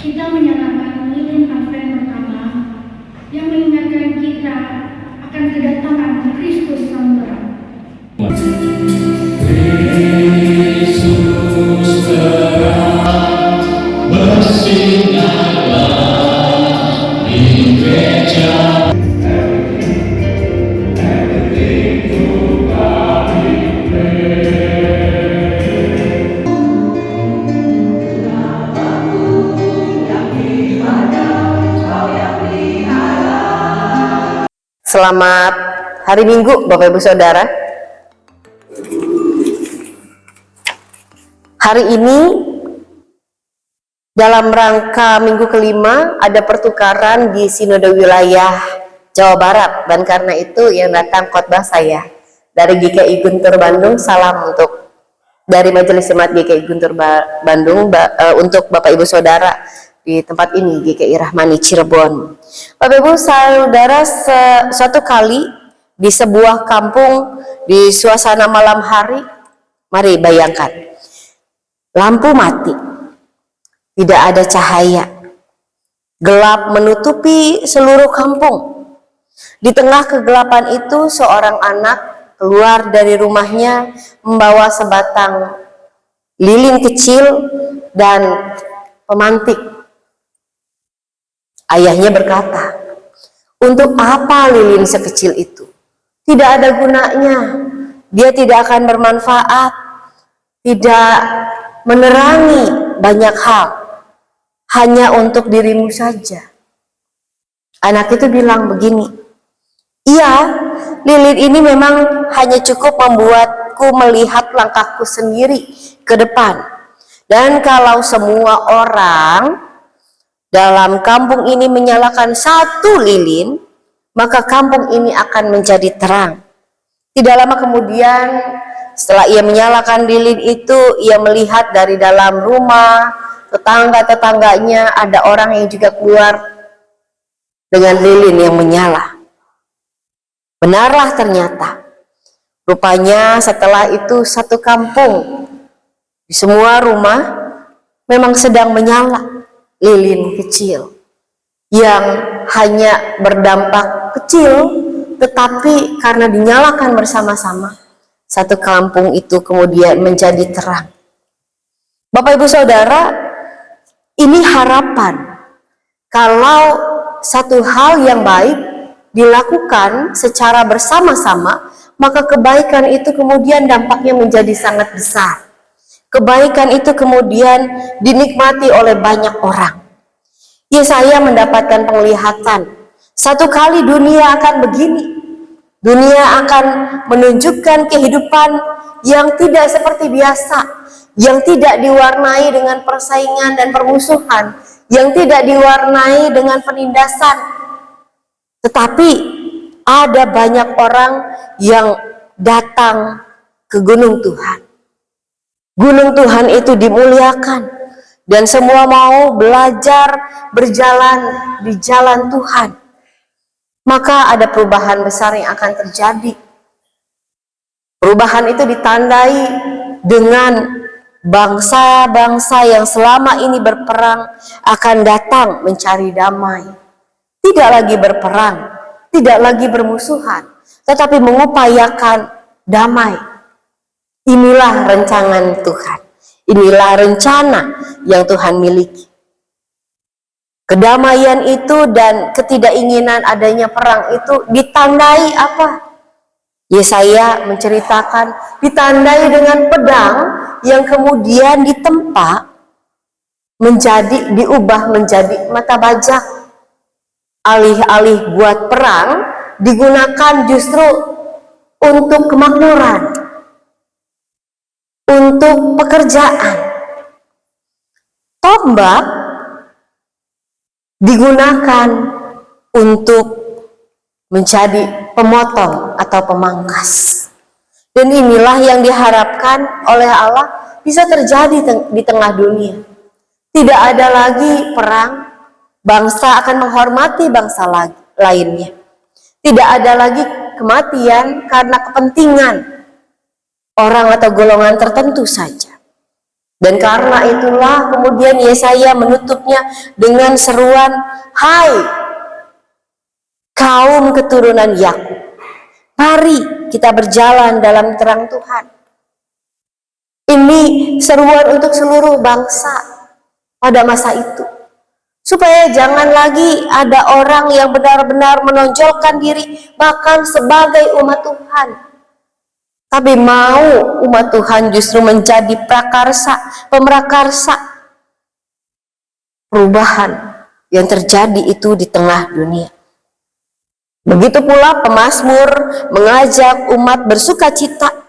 Kita menyalakan lilin Advent pertama yang mengingatkan kita akan kedatangan Kristus Sang Terang. Kristus terang bersinarlah di gereja. Selamat hari Minggu, Bapak Ibu Saudara. Hari ini dalam rangka minggu kelima ada pertukaran di Sinode Wilayah Jawa Barat, dan karena itu yang datang khotbah saya dari GKI Guntur Bandung. Salam untuk dari Majelis Jemaat GKI Guntur Bandung untuk Bapak Ibu Saudara di tempat ini, GKI Rahmani Cirebon. Bapak Ibu Saudara, suatu kali di sebuah kampung di suasana malam hari, mari bayangkan, lampu mati, tidak ada cahaya, gelap menutupi seluruh kampung. Di tengah kegelapan itu, seorang anak keluar dari rumahnya membawa sebatang lilin kecil dan pemantik. Ayahnya berkata, "Untuk apa lilin sekecil itu? Tidak ada gunanya. Dia tidak akan bermanfaat, tidak menerangi banyak hal, hanya untuk dirimu saja." Anak itu bilang begini, "Iya, lilin ini memang hanya cukup membuatku melihat langkahku sendiri ke depan. Dan kalau semua orang dalam kampung ini menyalakan satu lilin, maka kampung ini akan menjadi terang." Tidak lama kemudian, setelah ia menyalakan lilin itu, ia melihat dari dalam rumah tetangga-tetangganya ada orang yang juga keluar dengan lilin yang menyala. Benarlah ternyata, rupanya setelah itu satu kampung, di semua rumah memang sedang menyala lilin kecil yang hanya berdampak kecil, tetapi karena dinyalakan bersama-sama, satu kampung itu kemudian menjadi terang. Bapak Ibu Saudara, ini harapan kalau satu hal yang baik dilakukan secara bersama-sama, maka kebaikan itu kemudian dampaknya menjadi sangat besar. Kebaikan itu kemudian dinikmati oleh banyak orang. Yesaya mendapatkan penglihatan, satu kali dunia akan begini. Dunia akan menunjukkan kehidupan yang tidak seperti biasa, yang tidak diwarnai dengan persaingan dan permusuhan, yang tidak diwarnai dengan penindasan. Tetapi ada banyak orang yang datang ke gunung Tuhan. Gunung Tuhan itu dimuliakan, dan semua mau belajar berjalan di jalan Tuhan. Maka ada perubahan besar yang akan terjadi. Perubahan itu ditandai dengan bangsa-bangsa yang selama ini berperang akan datang mencari damai. Tidak lagi berperang, tidak lagi bermusuhan, tetapi mengupayakan damai. Inilah rancangan Tuhan. Inilah rencana yang Tuhan miliki. Kedamaian itu dan ketidakinginan adanya perang itu ditandai apa? Yesaya menceritakan ditandai dengan pedang yang kemudian ditempa diubah menjadi mata bajak. Alih-alih buat perang, digunakan justru untuk kemakmuran, untuk pekerjaan. Tombak digunakan untuk menjadi pemotong atau pemangkas. Dan inilah yang diharapkan oleh Allah bisa terjadi di tengah dunia. Tidak ada lagi perang, bangsa akan menghormati bangsa lainnya. Tidak ada lagi kematian karena kepentingan orang atau golongan tertentu saja. Dan karena itulah kemudian Yesaya menutupnya dengan seruan, "Hai kaum keturunan Yakub, mari kita berjalan dalam terang Tuhan." Ini seruan untuk seluruh bangsa pada masa itu, supaya jangan lagi ada orang yang benar-benar menonjolkan diri bahkan sebagai umat Tuhan, tapi mau umat Tuhan justru menjadi prakarsa, pemrakarsa perubahan yang terjadi itu di tengah dunia. Begitu pula pemazmur mengajak umat bersukacita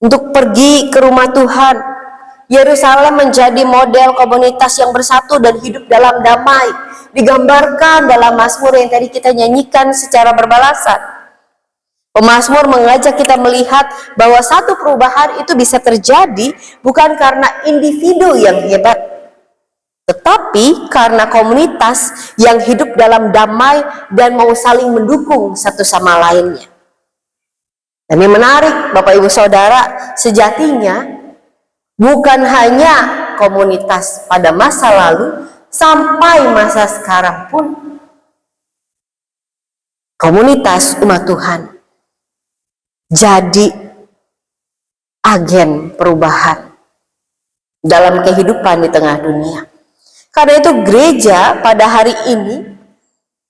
untuk pergi ke rumah Tuhan. Yerusalem menjadi model komunitas yang bersatu dan hidup dalam damai, digambarkan dalam mazmur yang tadi kita nyanyikan secara berbalasan. Pemazmur mengajak kita melihat bahwa satu perubahan itu bisa terjadi bukan karena individu yang hebat, tetapi karena komunitas yang hidup dalam damai dan mau saling mendukung satu sama lainnya. Dan yang menarik, Bapak Ibu Saudara, sejatinya bukan hanya komunitas pada masa lalu, sampai masa sekarang pun komunitas umat Tuhan jadi agen perubahan dalam kehidupan di tengah dunia. Karena itu gereja pada hari ini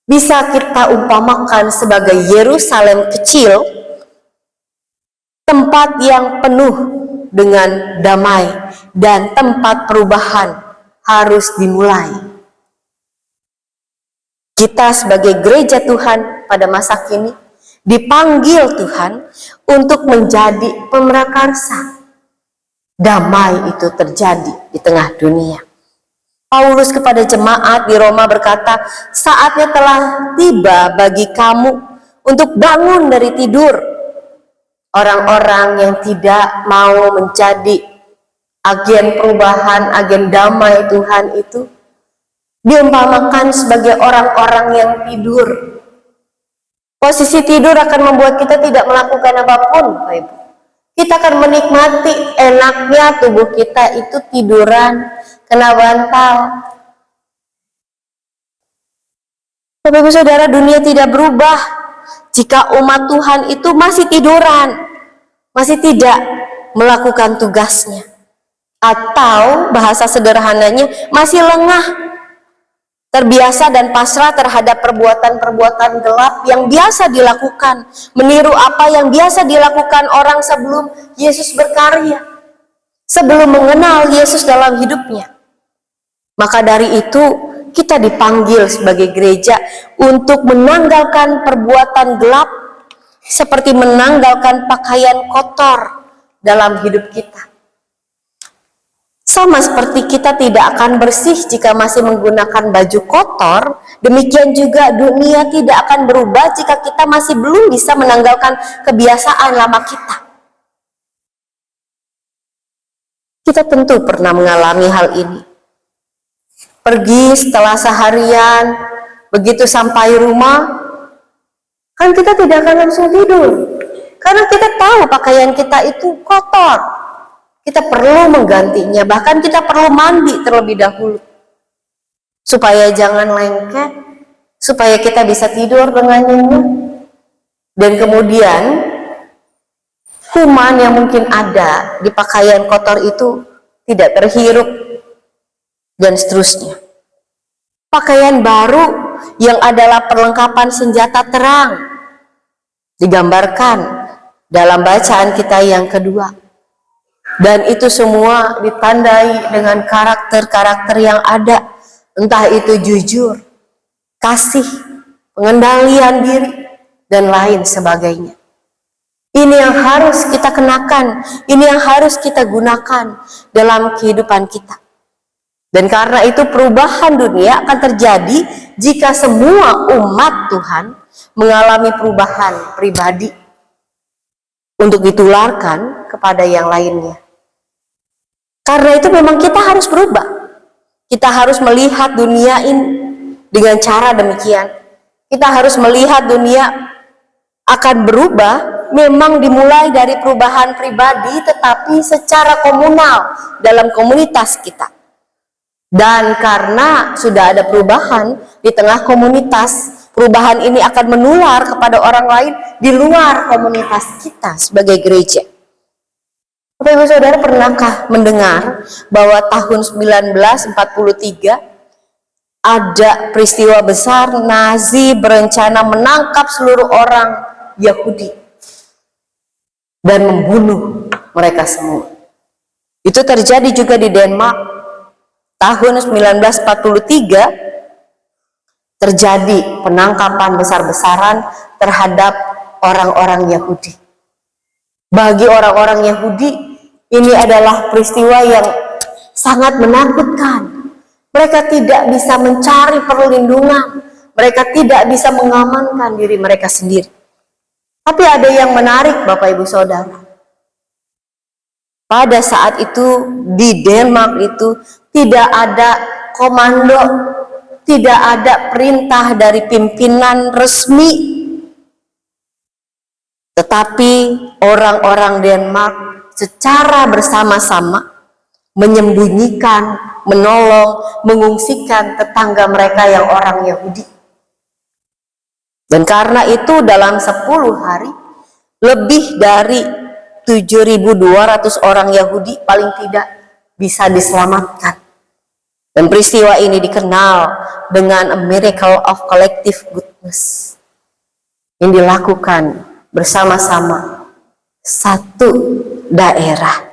bisa kita umpamakan sebagai Yerusalem kecil, tempat yang penuh dengan damai dan tempat perubahan harus dimulai. Kita sebagai gereja Tuhan pada masa kini dipanggil Tuhan untuk menjadi pemrakarsa. Damai itu terjadi di tengah dunia. Paulus kepada jemaat di Roma berkata, "Saatnya telah tiba bagi kamu untuk bangun dari tidur." Orang-orang yang tidak mau menjadi agen perubahan, agen damai Tuhan itu diumpamakan sebagai orang-orang yang tidur. Posisi tidur akan membuat kita tidak melakukan apapun, Bapak Ibu. Kita akan menikmati enaknya tubuh kita itu tiduran, kena bantal. Bapak Ibu Saudara, dunia tidak berubah jika umat Tuhan itu masih tiduran, masih tidak melakukan tugasnya, atau bahasa sederhananya masih lengah, terbiasa dan pasrah terhadap perbuatan-perbuatan gelap yang biasa dilakukan, meniru apa yang biasa dilakukan orang sebelum Yesus berkarya, sebelum mengenal Yesus dalam hidupnya. Maka dari itu kita dipanggil sebagai gereja untuk menanggalkan perbuatan gelap, seperti menanggalkan pakaian kotor dalam hidup kita. Sama seperti kita tidak akan bersih jika masih menggunakan baju kotor, demikian juga dunia tidak akan berubah jika kita masih belum bisa menanggalkan kebiasaan lama kita. Kita tentu pernah mengalami hal ini. Pergi setelah seharian, begitu sampai rumah, kan kita tidak akan langsung tidur. Karena kita tahu pakaian kita itu kotor. Kita perlu menggantinya, bahkan kita perlu mandi terlebih dahulu. Supaya jangan lengket, supaya kita bisa tidur dengan nyenyak. Dan kemudian, kuman yang mungkin ada di pakaian kotor itu tidak terhirup, dan seterusnya. Pakaian baru yang adalah perlengkapan senjata terang digambarkan dalam bacaan kita yang kedua, dan itu semua ditandai dengan karakter-karakter yang ada, entah itu jujur, kasih, pengendalian diri, dan lain sebagainya. Ini yang harus kita kenakan, ini yang harus kita gunakan dalam kehidupan kita. Dan karena itu perubahan dunia akan terjadi jika semua umat Tuhan mengalami perubahan pribadi untuk ditularkan kepada yang lainnya. Karena itu memang kita harus berubah. Kita harus melihat dunia ini dengan cara demikian. Kita harus melihat dunia akan berubah memang dimulai dari perubahan pribadi, tetapi secara komunal dalam komunitas kita. Dan karena sudah ada perubahan di tengah komunitas, perubahan ini akan menular kepada orang lain di luar komunitas kita sebagai gereja. Bapak Ibu Saudara, pernahkah mendengar bahwa tahun 1943 ada peristiwa besar Nazi berencana menangkap seluruh orang Yahudi dan membunuh mereka semua? Itu terjadi juga di Denmark. Tahun 1943 terjadi penangkapan besar-besaran terhadap orang-orang Yahudi. Bagi orang-orang Yahudi, ini adalah peristiwa yang sangat menakutkan. Mereka tidak bisa mencari perlindungan, mereka tidak bisa mengamankan diri mereka sendiri. Tapi ada yang menarik, Bapak Ibu Saudara. Pada saat itu di Denmark itu tidak ada komando, tidak ada perintah dari pimpinan resmi. Tetapi orang-orang Denmark secara bersama-sama menyembunyikan, menolong, mengungsikan tetangga mereka yang orang Yahudi. Dan karena itu dalam 10 hari lebih dari 7.200 orang Yahudi paling tidak bisa diselamatkan. Dan peristiwa ini dikenal dengan a miracle of collective goodness, yang dilakukan bersama-sama satu daerah.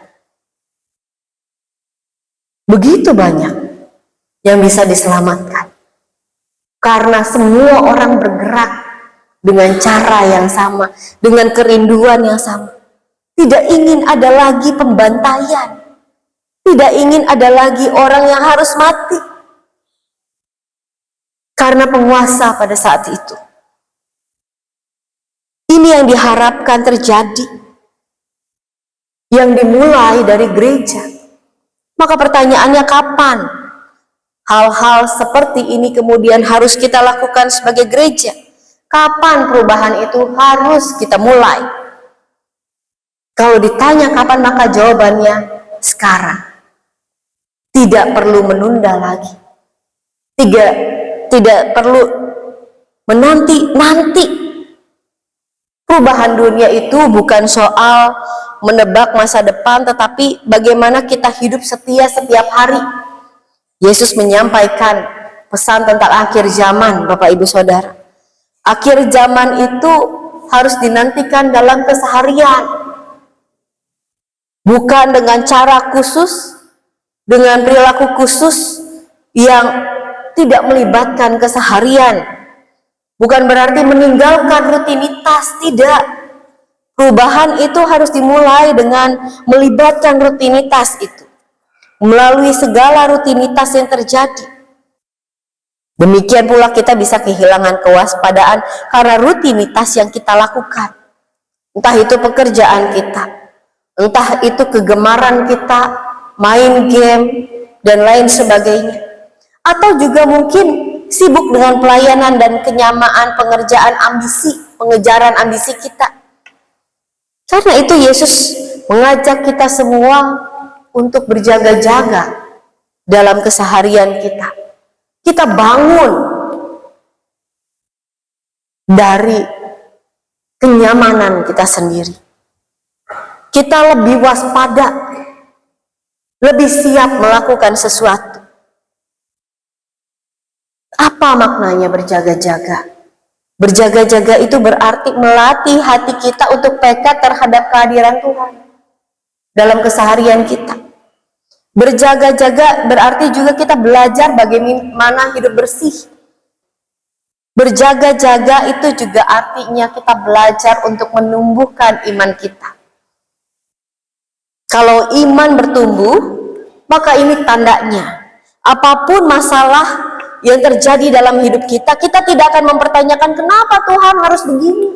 Begitu banyak yang bisa diselamatkan karena semua orang bergerak dengan cara yang sama, dengan kerinduan yang sama. Tidak ingin ada lagi pembantaian, tidak ingin ada lagi orang yang harus mati karena penguasa pada saat itu. Ini yang diharapkan terjadi, yang dimulai dari gereja. Maka pertanyaannya, kapan hal-hal seperti ini kemudian harus kita lakukan sebagai gereja? Kapan perubahan itu harus kita mulai? Kalau ditanya kapan, maka jawabannya sekarang. Tidak perlu menunda lagi. Tidak perlu menanti-nanti. Perubahan dunia itu bukan soal menebak masa depan, tetapi bagaimana kita hidup setia setiap hari. Yesus menyampaikan pesan tentang akhir zaman, Bapak Ibu Saudara. Akhir zaman itu harus dinantikan dalam keseharian. Bukan dengan cara khusus, dengan perilaku khusus yang tidak melibatkan keseharian. Bukan berarti meninggalkan rutinitas, tidak. Perubahan itu harus dimulai dengan melibatkan rutinitas itu, melalui segala rutinitas yang terjadi. Demikian pula kita bisa kehilangan kewaspadaan karena rutinitas yang kita lakukan. Entah itu pekerjaan kita, entah itu kegemaran kita, main game, dan lain sebagainya. Atau juga mungkin sibuk dengan pelayanan dan kenyamaan pengerjaan ambisi, pengejaran ambisi kita. Karena itu Yesus mengajak kita semua untuk berjaga-jaga dalam keseharian kita. Kita bangun dari kenyamanan kita sendiri. Kita lebih waspada, lebih siap melakukan sesuatu. Apa maknanya berjaga-jaga? Berjaga-jaga itu berarti melatih hati kita untuk peka terhadap kehadiran Tuhan dalam keseharian kita. Berjaga-jaga berarti juga kita belajar bagaimana hidup bersih. Berjaga-jaga itu juga artinya kita belajar untuk menumbuhkan iman kita. Kalau iman bertumbuh, maka ini tandanya. Apapun masalah yang terjadi dalam hidup kita, kita tidak akan mempertanyakan kenapa Tuhan harus begini.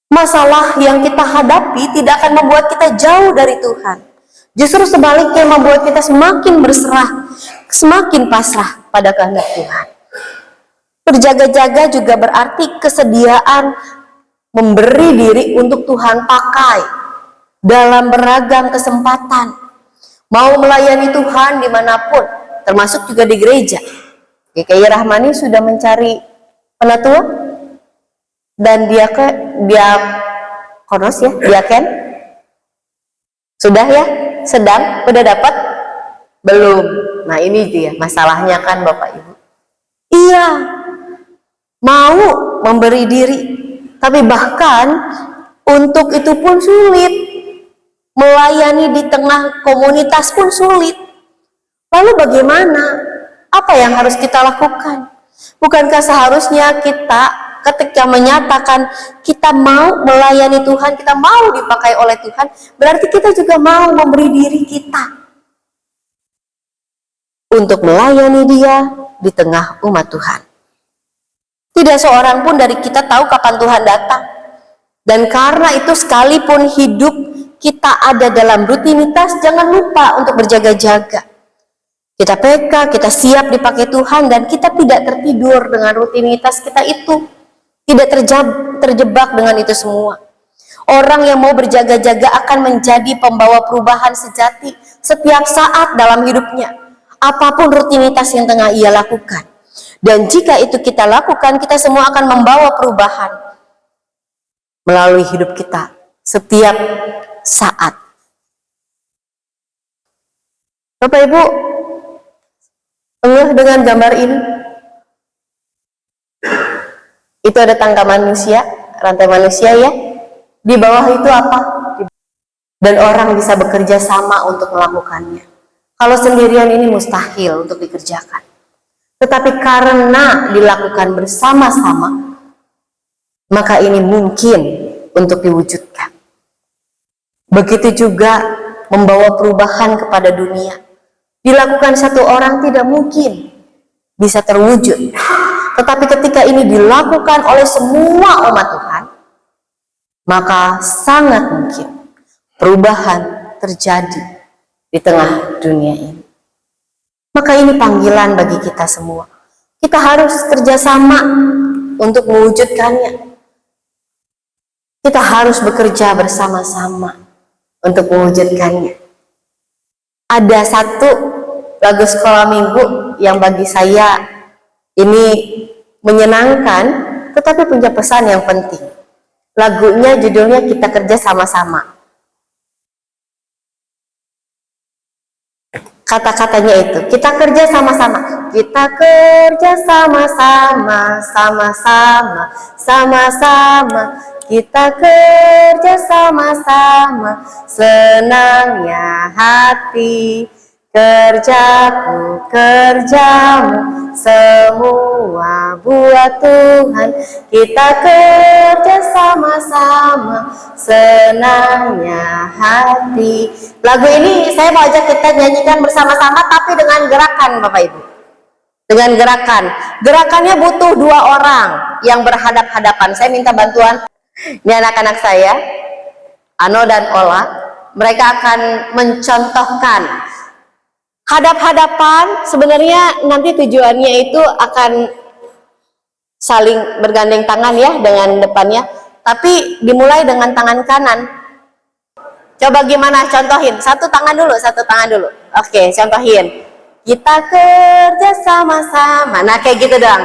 Masalah yang kita hadapi tidak akan membuat kita jauh dari Tuhan. Justru sebaliknya membuat kita semakin berserah, semakin pasrah pada kehendak Tuhan. Berjaga-jaga juga berarti kesediaan memberi diri untuk Tuhan pakai dalam beragam kesempatan. Mau melayani Tuhan dimanapun, termasuk juga di gereja. GKI Rahmani sudah mencari penatua dan diakonos ya, diaken. Sudah ya? Sedang? Udah dapat? Belum. Nah ini dia masalahnya kan Bapak Ibu. Iya, mau memberi diri, tapi bahkan untuk itu pun sulit. Melayani di tengah komunitas pun sulit. Lalu bagaimana? Apa yang harus kita lakukan? Bukankah seharusnya kita ketika menyatakan kita mau melayani Tuhan, kita mau dipakai oleh Tuhan, berarti kita juga mau memberi diri kita untuk melayani Dia di tengah umat Tuhan. Tidak seorang pun dari kita tahu kapan Tuhan datang. Dan karena itu sekalipun hidup kita ada dalam rutinitas, jangan lupa untuk berjaga-jaga. Kita peka, kita siap dipakai Tuhan, dan kita tidak tertidur dengan rutinitas kita itu. Tidak terjebak dengan itu semua. Orang yang mau berjaga-jaga akan menjadi pembawa perubahan sejati setiap saat dalam hidupnya. Apapun rutinitas yang tengah ia lakukan. Dan jika itu kita lakukan, kita semua akan membawa perubahan melalui hidup kita setiap saat. Bapak Ibu, engeh dengan gambar ini. Itu ada tangga manusia, rantai manusia ya. Di bawah itu apa? Dan orang bisa bekerja sama untuk melakukannya. Kalau sendirian ini mustahil untuk dikerjakan. Tetapi karena dilakukan bersama-sama, maka ini mungkin untuk diwujudkan. Begitu juga membawa perubahan kepada dunia. Dilakukan satu orang tidak mungkin bisa terwujud. Tetapi ketika ini dilakukan oleh semua umat Tuhan, maka sangat mungkin perubahan terjadi di tengah dunia ini. Maka ini panggilan bagi kita semua. Kita harus kerjasama untuk mewujudkannya. Kita harus bekerja bersama-sama untuk mewujudkannya. Ada satu lagu sekolah minggu yang bagi saya ini menyenangkan, tetapi punya pesan yang penting. Lagunya judulnya Kita Kerja Sama-Sama. Kata-katanya itu, kita kerja sama-sama. Kita kerja sama-sama, sama-sama, sama-sama. Kita kerja sama-sama, senangnya hati. Kerjaku, kerjamu, semua buat Tuhan. Kita kerja sama-sama, senangnya hati. Lagu ini saya mau ajak kita nyanyikan bersama-sama, tapi dengan gerakan Bapak Ibu. Dengan gerakan. Gerakannya butuh 2 orang yang berhadap-hadapan. Saya minta bantuan. Ini anak-anak saya, Ano dan Ola. Mereka akan mencontohkan hadap-hadapan. Sebenarnya nanti tujuannya itu akan saling bergandeng tangan ya dengan depannya, tapi dimulai dengan tangan kanan. Coba gimana, contohin, satu tangan dulu. Oke, contohin. Kita kerja sama-sama. Nah kayak gitu dong,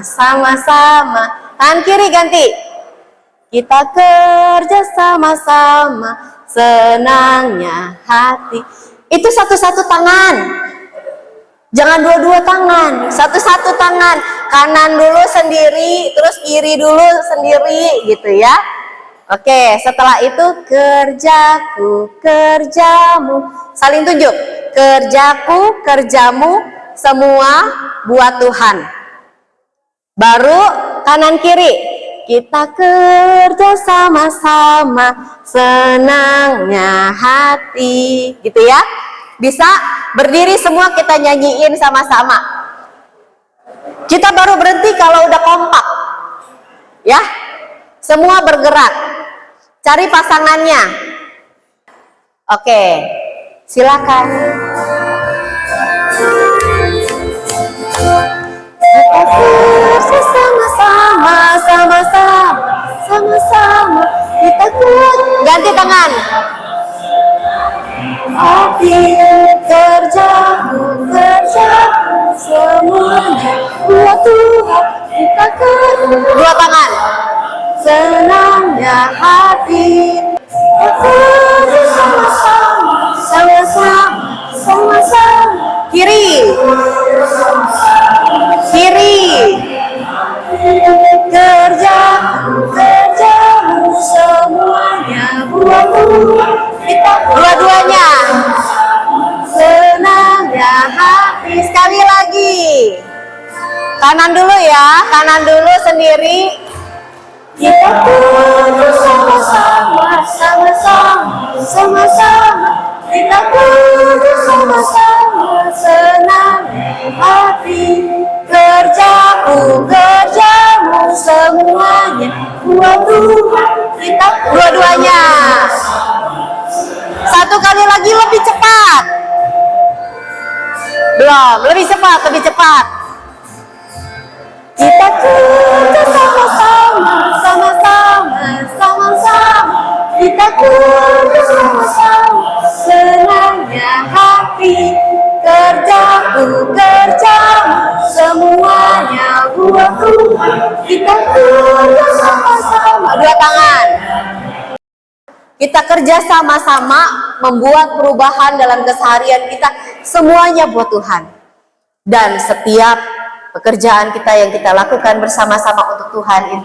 sama-sama. Tangan kiri ganti. Kita kerja sama-sama, senangnya hati. Itu satu-satu tangan, jangan dua-dua tangan, satu-satu tangan. Kanan dulu sendiri, terus kiri dulu sendiri gitu ya. Oke, setelah itu kerjaku, kerjamu, saling tunjuk. Kerjaku, kerjamu, semua buat Tuhan. Baru kanan kiri. Kita kerja sama-sama, senangnya hati, gitu ya. Bisa berdiri semua kita nyanyiin sama-sama. Kita baru berhenti kalau udah kompak, ya. Semua bergerak, cari pasangannya. Oke, silakan. Kita Ganti tangan. Hati kerjaku semuanya buat Tuhan kita dua tangan. Senangnya hati bekerja sama-sama. Kiri kerjamu semuanya buat Tuhan kita dua-duanya. Senangnya hati. Sekali lagi, kanan dulu ya, kanan dulu sendiri. Kita kerja sama-sama. Kita kerja sama-sama. Senangnya hati kerjamu semuanya buat Tuhan kita dua-duanya. Satu kali lagi, lebih cepat. Belum, lebih cepat. Kita kerja sama-sama. Kita kerja sama-sama. Senangnya hati kerjamu semuanya buat Tuhan kita kerja sama-sama. Dua tangan. Kita kerja sama-sama membuat perubahan dalam keseharian kita, semuanya buat Tuhan. Dan setiap pekerjaan kita yang kita lakukan bersama-sama untuk Tuhan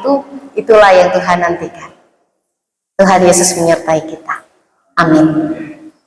itulah yang Tuhan nantikan. Tuhan Yesus menyertai kita. Amin.